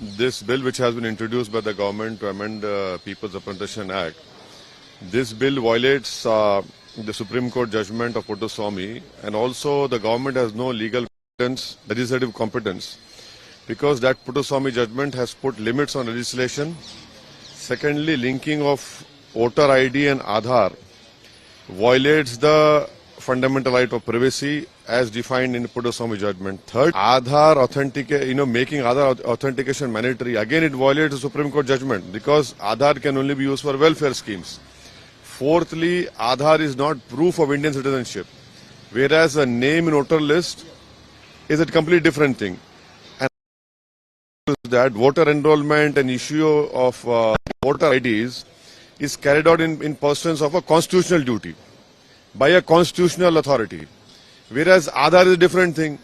this bill which has been introduced by the government to amend the People's Apprenticeship Act, this bill violates the Supreme Court judgment of Puttoswamy, and also the government has no legal competence, legislative competence, because that Puttoswamy judgment has put limits on legislation. Secondly, linking of voter ID and Aadhaar violates the fundamental right of privacy as defined in the Puttoswamy judgment. Third, making Aadhaar authentication mandatory, again it violates the Supreme Court judgment because Aadhaar can only be used for welfare schemes. Fourthly, Aadhaar is not proof of Indian citizenship, whereas a name in voter list is a completely different thing. And that voter enrollment and issue of voter IDs is carried out in pursuance of a constitutional duty by a constitutional authority, whereas Aadhaar is a different thing.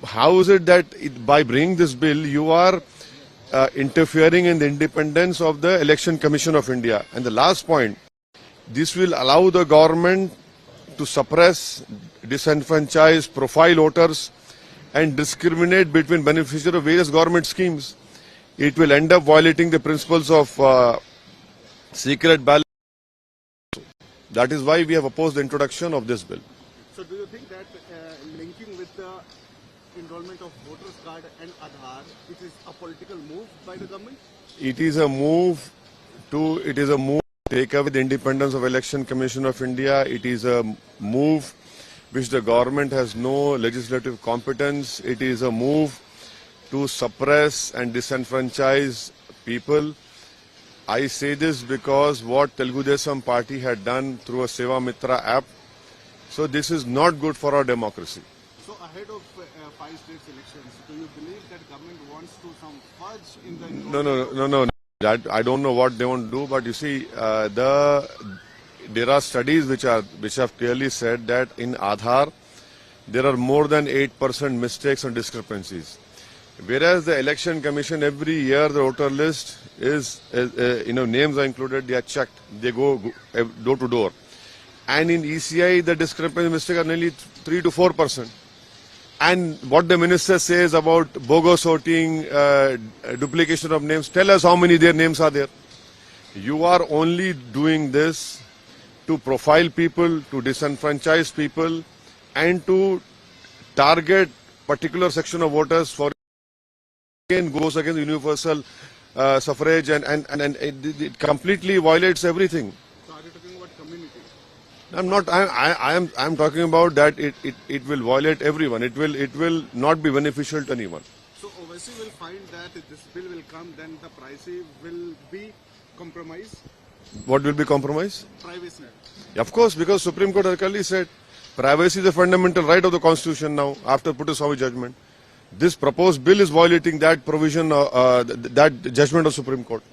How is it that by bringing this bill, you are interfering in the independence of the Election Commission of India? And the last point, this will allow the government to suppress, disenfranchise, profile voters and discriminate between beneficiaries of various government schemes. It will end up violating the principles of secret ballot. That is why we have opposed the introduction of this bill. So do you think that linking with the enrollment of voters card and Aadhaar, it is a political move by the government? It is a move to take away the independence of Election Commission of India. It is a move which the government has no legislative competence. It is a move to suppress and disenfranchise people. I say this because what Telugu Desam party had done through a Seva Mitra app. So this is not good for our democracy. So ahead of 5 states elections, do you believe that government wants to some fudge in the... No. That I don't know what they want to do, but you see, there are studies which have clearly said that in Aadhaar, there are more than 8% mistakes and discrepancies. Whereas the Election Commission, every year the voter list is, names are included, they are checked, they go door to door. And in ECI, the discrepancy mistakes are nearly 3 to 4%. And what the minister says about bogus voting, duplication of names, tell us how many their names are there. You are only doing this to profile people, to disenfranchise people, and to target particular section of voters for again goes against universal suffrage and it completely violates everything. So are you talking about community? I'm not. I am talking about that it will violate everyone. It will not be beneficial to anyone. So OVC will find that if this bill will come, then the privacy will be compromised. What will be compromised? Privacy. Of course, because Supreme Court has clearly said privacy is a fundamental right of the Constitution now after Puttoswamy judgment. This proposed bill is violating that provision, that judgment of Supreme Court.